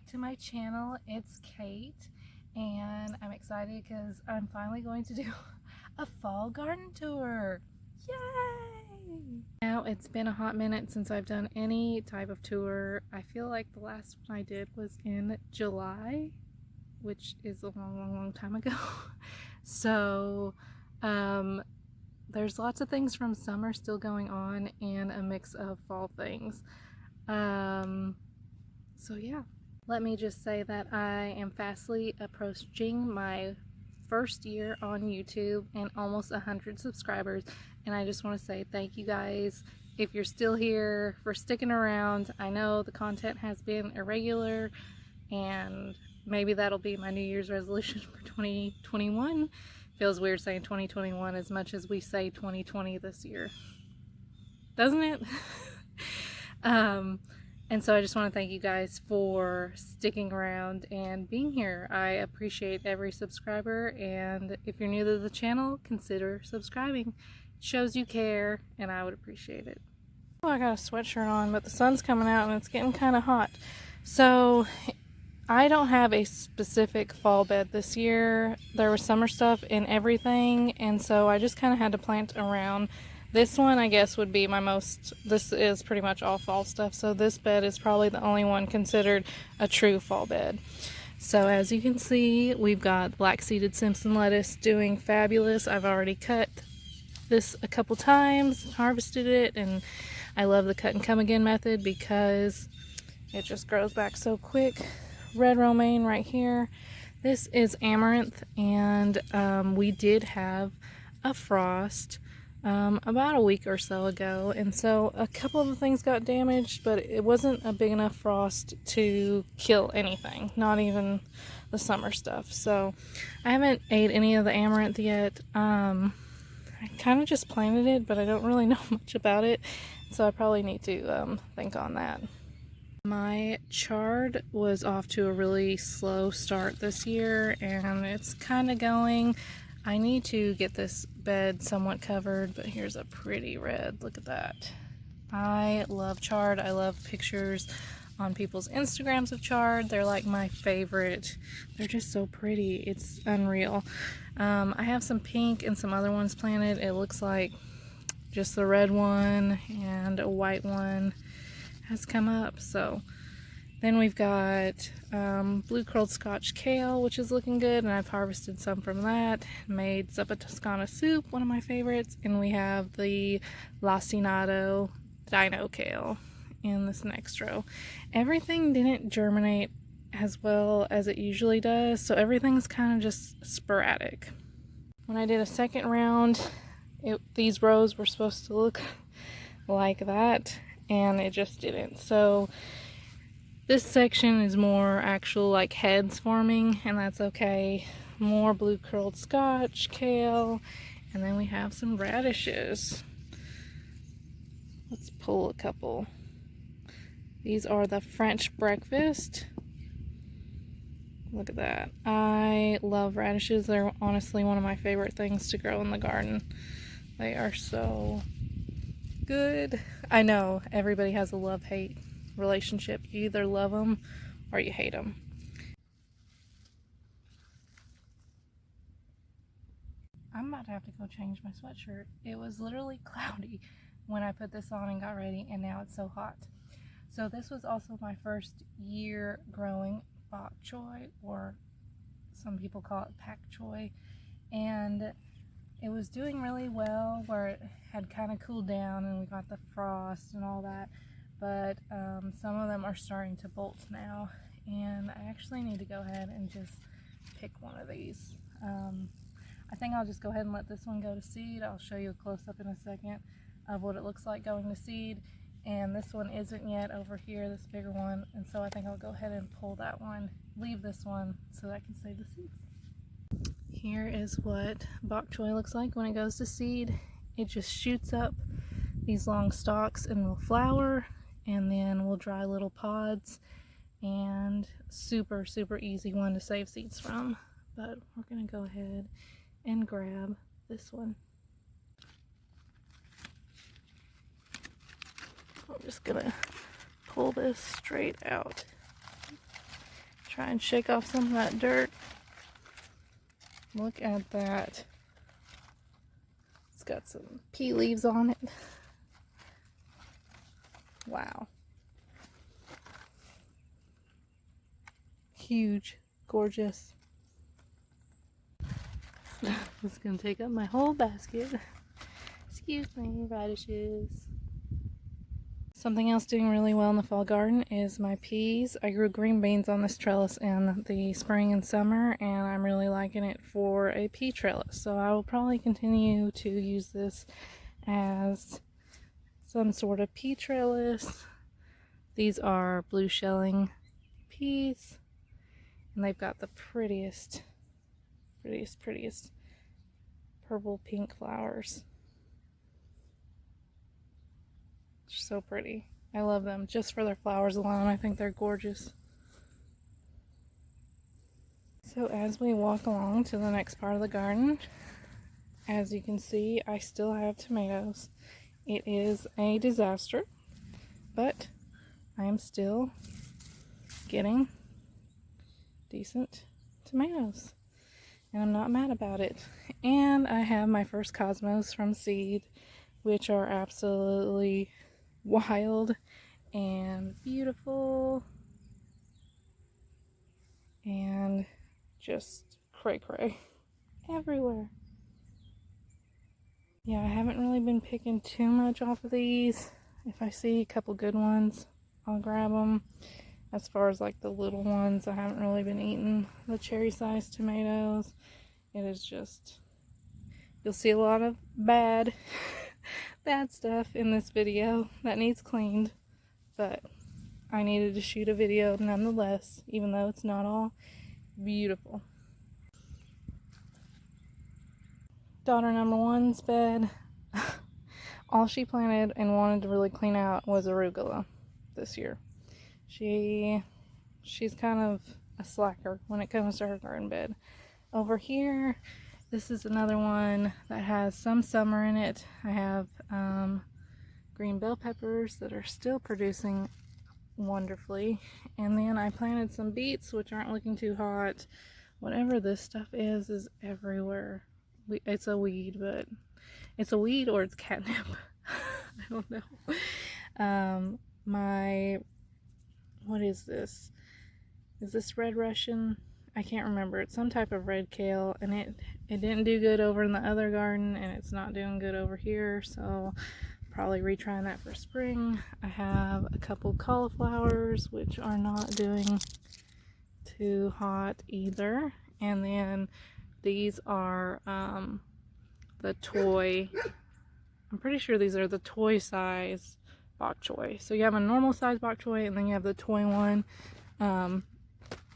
back to my channel. It's Kate, and I'm excited because I'm finally going to do a fall garden tour. Yay! Now it's been a hot minute since I've done any type of tour. I feel like the last one I did was in July, which is a long time ago. So there's lots of things from summer still going on and a mix of fall things. So yeah, let me just say that I am fastly approaching my first year on YouTube and almost 100 subscribers, and I just want to say thank you guys if you're still here, for sticking around. I know the content has been irregular, and maybe that'll be my New Year's resolution for 2021. Feels weird saying 2021 as much as we say 2020 this year, doesn't it? And so I just want to thank you guys for sticking around and being here. I appreciate every subscriber, and if you're new to the channel, consider subscribing. It shows you care, and I would appreciate it. Oh, I got a sweatshirt on, but the sun's coming out and it's getting kind of hot. So I don't have a specific fall bed this year. There was summer stuff in everything, and so I just kind of had to plant around. This one, I guess, would be my most, this is pretty much all fall stuff, so this bed is probably the only one considered a true fall bed. So as you can see, we've got black seeded Simpson lettuce doing fabulous. I've already cut this a couple times, harvested it, and I love the cut and come again method because it just grows back so quick. Red romaine right here. This is amaranth, and we did have a frost about a week or so ago, and so a couple of the things got damaged, but it wasn't a big enough frost to kill anything, not even the summer stuff. So I haven't ate any of the amaranth yet. I kind of just planted it, but I don't really know much about it, so I probably need to think on that. My chard was off to a really slow start this year, and it's kind of going. I need to get this bed somewhat covered, but here's a pretty red. Look at that. I love chard. I love pictures on people's Instagrams of chard. They're like my favorite. They're just so pretty. It's unreal. I have some pink and some other ones planted. It looks like just the red one and a white one has come up. So then we've got blue curled Scotch kale, which is looking good, and I've harvested some from that. Made Zuppa Toscana soup, one of my favorites, and we have the Lacinato dino kale in this next row. Everything didn't germinate as well as it usually does, so everything's kind of just sporadic. When I did a second round, these rows were supposed to look like that, and it just didn't. So this section is more actual like heads forming, and that's okay. More blue curled Scotch kale, and then we have some radishes. Let's pull a couple. These are the French breakfast. Look at that. I love radishes. They're honestly one of my favorite things to grow in the garden. They are so good. I know everybody has a love-hate relationship. You either love them or you hate them. I'm about to have to go change my sweatshirt. It was literally cloudy when I put this on and got ready, and now it's so hot. So this was also my first year growing bok choy, or some people call it pak choy, and it was doing really well where it had kind of cooled down and we got the frost and all that, but some of them are starting to bolt now, and I actually need to go ahead and just pick one of these. I think I'll just go ahead and let this one go to seed. I'll show you a close-up in a second of what it looks like going to seed, and this one isn't yet over here, this bigger one, and so I think I'll go ahead and pull that one, leave this one so that I can save the seeds. Here is what bok choy looks like when it goes to seed. It just shoots up these long stalks and will flower, and then we'll dry little pods, and super easy one to save seeds from. But we're gonna go ahead and grab this one. I'm just gonna pull this straight out. Try and shake off some of that dirt. Look at that. It's got some pea leaves on it. Wow. Huge, gorgeous. This is gonna take up my whole basket. Excuse me, radishes. Something else doing really well in the fall garden is my peas. I grew green beans on this trellis in the spring and summer, and I'm really liking it for a pea trellis. So I will probably continue to use this as some sort of pea trellis. These are blue shelling peas, and they've got the prettiest purple pink flowers. So pretty. I love them just for their flowers alone. I think they're gorgeous. So as we walk along to the next part of the garden, as you can see, I still have tomatoes. It is a disaster, but I am still getting decent tomatoes, and I'm not mad about it. And I have my first cosmos from seed, which are absolutely wild and beautiful and just cray cray everywhere. Yeah, I haven't really been picking too much off of these. If I see a couple good ones, I'll grab them. As far as like the little ones, I haven't really been eating the cherry sized tomatoes. It is just, you'll see a lot of bad stuff in this video that needs cleaned, but I needed to shoot a video nonetheless, even though it's not all beautiful. Daughter number one's bed, all she planted and wanted to really clean out was arugula this year. She's kind of a slacker when it comes to her garden bed. Over here, this is another one that has some summer in it. I have green bell peppers that are still producing wonderfully. And then I planted some beets, which aren't looking too hot. Whatever this stuff is everywhere. It's a weed, but it's a weed or it's catnip. I don't know. What is this? Is this red Russian? I can't remember. It's some type of red kale, and it didn't do good over in the other garden, and it's not doing good over here, so probably retrying that for spring. I have a couple cauliflowers, which are not doing too hot either. And then these are the toy, I'm pretty sure these are the toy size bok choy. So you have a normal size bok choy, and then you have the toy one.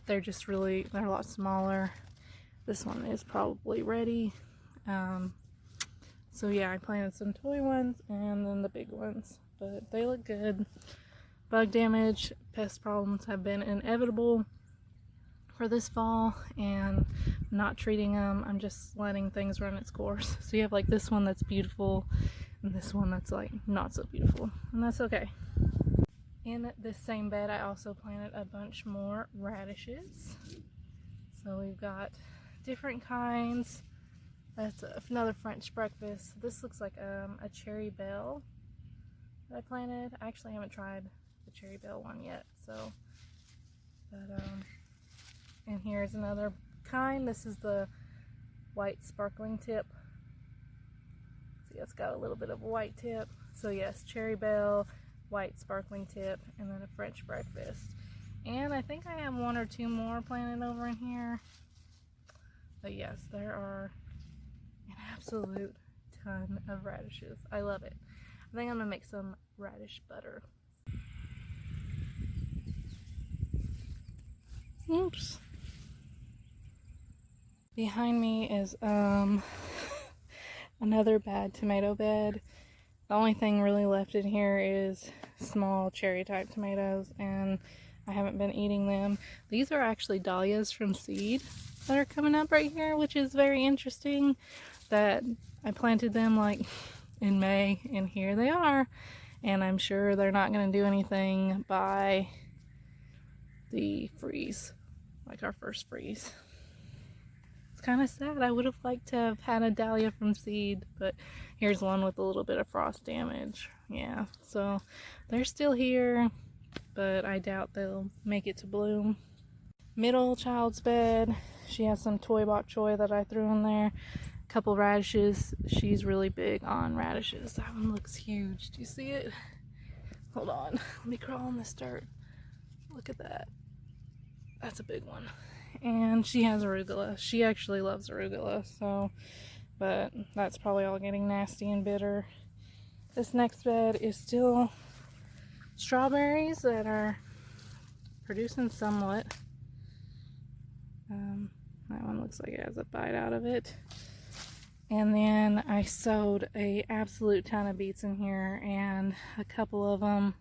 They're a lot smaller. This one is probably ready. So yeah, I planted some toy ones and then the big ones, but they look good. Bug damage, pest problems have been inevitable for this fall, and I'm not treating them. I'm just letting things run its course. So you have like this one that's beautiful and this one that's like not so beautiful, and that's okay. In this same bed, I also planted a bunch more radishes. So we've got different kinds. That's another French breakfast. This looks like a cherry bell that I planted. I actually haven't tried the cherry bell one yet. And here's another kind. This is the white sparkling tip. See, it's got a little bit of a white tip. So yes, cherry bell, white sparkling tip, and then a French breakfast. And I think I have one or two more planted over in here. But yes, there are an absolute ton of radishes. I love it. I think I'm gonna make some radish butter. Oops. Behind me is another bad tomato bed. The only thing really left in here is small cherry type tomatoes, and I haven't been eating them. These are actually dahlias from seed that are coming up right here, which is very interesting that I planted them like in May, and here they are. And I'm sure they're not going to do anything by the freeze. like our first freeze. It's kind of sad. I would have liked to have had a dahlia from seed, but here's one with a little bit of frost damage. Yeah, so they're still here, but I doubt they'll make it to bloom. Middle child's bed. She has some toy bok choy that I threw in there. A couple radishes. She's really big on radishes. That one looks huge. Do you see it? Hold on. Let me crawl in this dirt. Look at that. That's a big one. And she has arugula. She actually loves arugula, so, but that's probably all getting nasty and bitter. This next bed is still strawberries that are producing somewhat. That one looks like it has a bite out of it. And then I sowed a absolute ton of beets in here, and a couple of them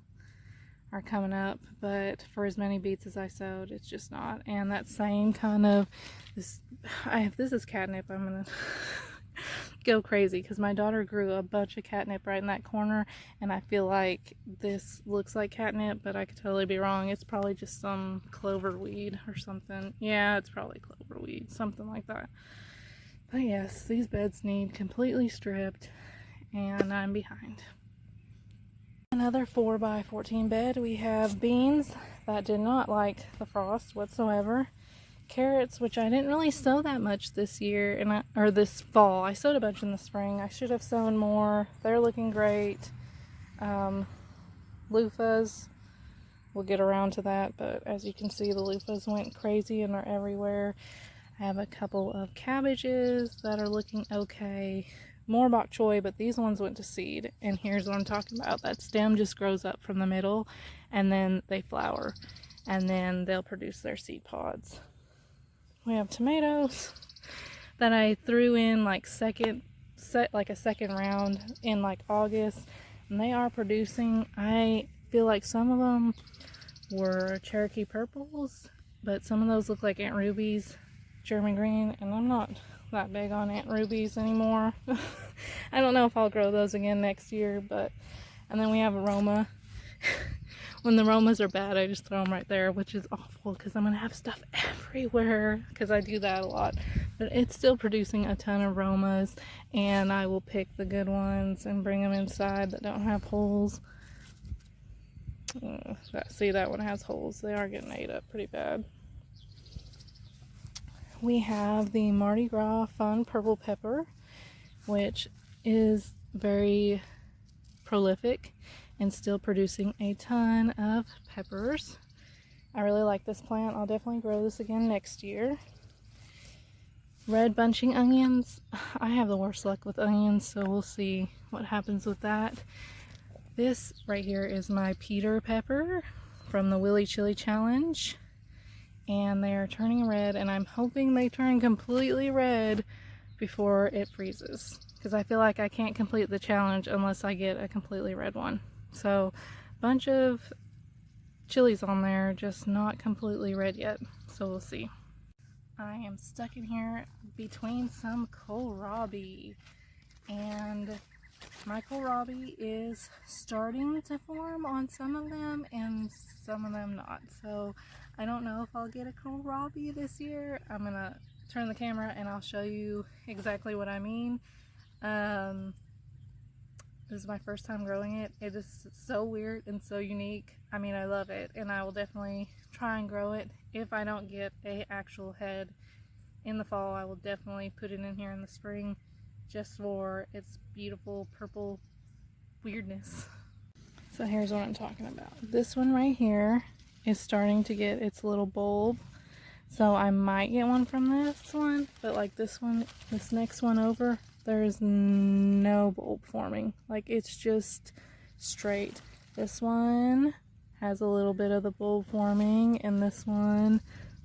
are coming up, but for as many beets as I sowed, it's just not. And that same kind of this is catnip. I'm gonna go crazy because my daughter grew a bunch of catnip right in that corner, and I feel like this looks like catnip, but I could totally be wrong. It's probably just some clover weed or something. Yeah, it's probably clover weed, something like that. But yes, these beds need completely stripped, and I'm behind. Another 4x14 bed. We have beans that did not like the frost whatsoever. Carrots, which I didn't really sow that much this year, or this fall. I sowed a bunch in the spring. I should have sown more. They're looking great. Loofahs, we'll get around to that, but as you can see, the loofahs went crazy and are everywhere. I have a couple of cabbages that are looking okay. More bok choy, but these ones went to seed, and here's what I'm talking about. That stem just grows up from the middle, and then they flower, and then they'll produce their seed pods. We have tomatoes that I threw in like a second round in like August, and they are producing. I feel like some of them were Cherokee purples, but some of those look like Aunt Ruby's German green, and I'm not that big on Aunt Ruby's anymore. I don't know if I'll grow those again next year, but, and then we have aroma. When the aromas are bad, I just throw them right there, which is awful because I'm gonna have stuff everywhere because I do that a lot. But it's still producing a ton of aromas, and I will pick the good ones and bring them inside that don't have holes. See, that one has holes. They are getting ate up pretty bad. We have the Mardi Gras Fun Purple Pepper, which is very prolific and still producing a ton of peppers. I really like this plant. I'll definitely grow this again next year. Red bunching onions. I have the worst luck with onions, so we'll see what happens with that. This right here is my Peter pepper from the Willy Chili Challenge, and they are turning red, and I'm hoping they turn completely red before it freezes, because I feel like I can't complete the challenge unless I get a completely red one. So a bunch of chilies on there, just not completely red yet, so we'll see. I am stuck in here between some kohlrabi, and my kohlrabi is starting to form on some of them and some of them not. So I don't know if I'll get a kohlrabi this year. I'm gonna turn the camera and I'll show you exactly what I mean. This is my first time growing it. It is so weird and so unique. I mean, I love it, and I will definitely try and grow it. If I don't get a actual head in the fall, I will definitely put it in here in the spring just for its beautiful purple weirdness. So here's what I'm talking about. This one right here is starting to get its little bulb. So I might get one from this one, but like this one, this next one over, there's no bulb forming. Like, it's just straight. This one has a little bit of the bulb forming, and this one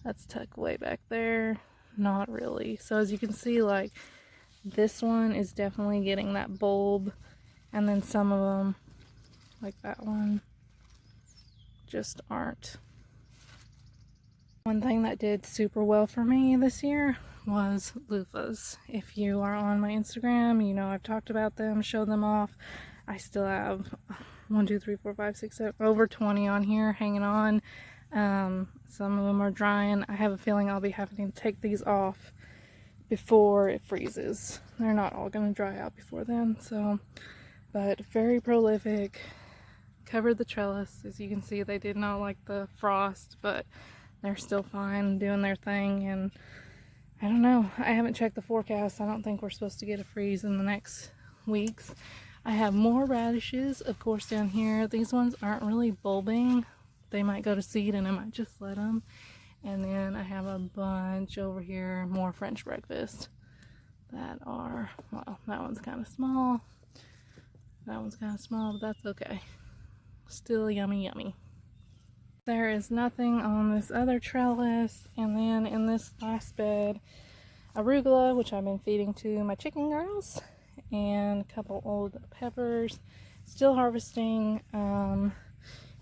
that's tucked way back there, not really. So as you can see, like, this one is definitely getting that bulb, and then some of them, like that one, just aren't. One thing that did super well for me this year was loofahs. If you are on my Instagram, you know I've talked about them, showed them off. I still have 1, 2, 3, 4, 5, 6, 7, over 20 on here hanging on. Some of them are drying. I have a feeling I'll be having to take these off before it freezes. They're not all going to dry out before then, so, but very prolific. Covered the trellis. As you can see, they did not like the frost, but they're still fine doing their thing. And I don't know, I haven't checked the forecast. I don't think we're supposed to get a freeze in the next weeks. I have more radishes, of course, down here. These ones aren't really bulbing. They might go to seed and I might just let them. And then I have a bunch over here, more French breakfast that are, well, that one's kind of small. That one's kind of small, but that's okay. Still yummy, yummy. There is nothing on this other trellis. And then in this last bed, arugula, which I've been feeding to my chicken girls, and a couple old peppers. Still harvesting.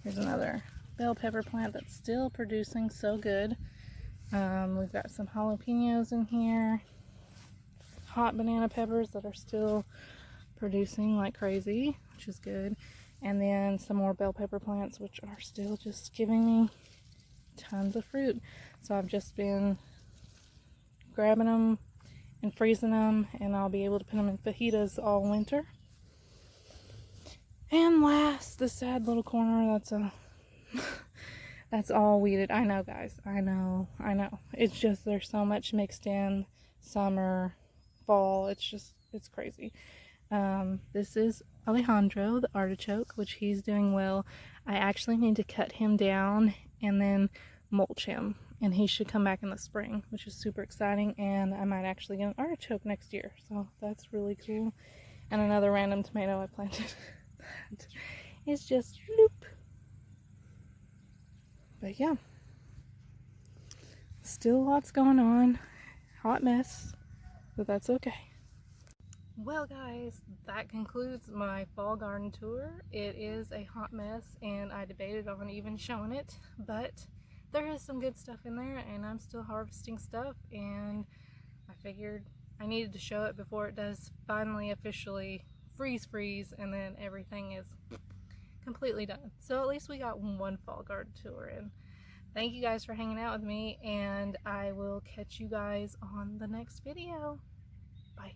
Here's another bell pepper plant that's still producing so good. We've got some jalapenos in here, hot banana peppers that are still producing like crazy, which is good. And then some more bell pepper plants, which are still just giving me tons of fruit. So I've just been grabbing them and freezing them, and I'll be able to put them in fajitas all winter. And last, the sad little corner, that's all weeded. I know, guys, I know. It's just, there's so much mixed in, summer, fall, it's crazy. This is Alejandro, the artichoke, which he's doing well. I actually need to cut him down and then mulch him, and he should come back in the spring, which is super exciting. And I might actually get an artichoke next year, so that's really cool. And another random tomato I planted that is just loop. But yeah, still lots going on. Hot mess, but that's okay. Well guys, that concludes my fall garden tour. It is a hot mess and I debated on even showing it, but there is some good stuff in there and I'm still harvesting stuff, and I figured I needed to show it before it does finally officially freeze and then everything is completely done. So at least we got one fall garden tour in. Thank you guys for hanging out with me, and I will catch you guys on the next video. Bye.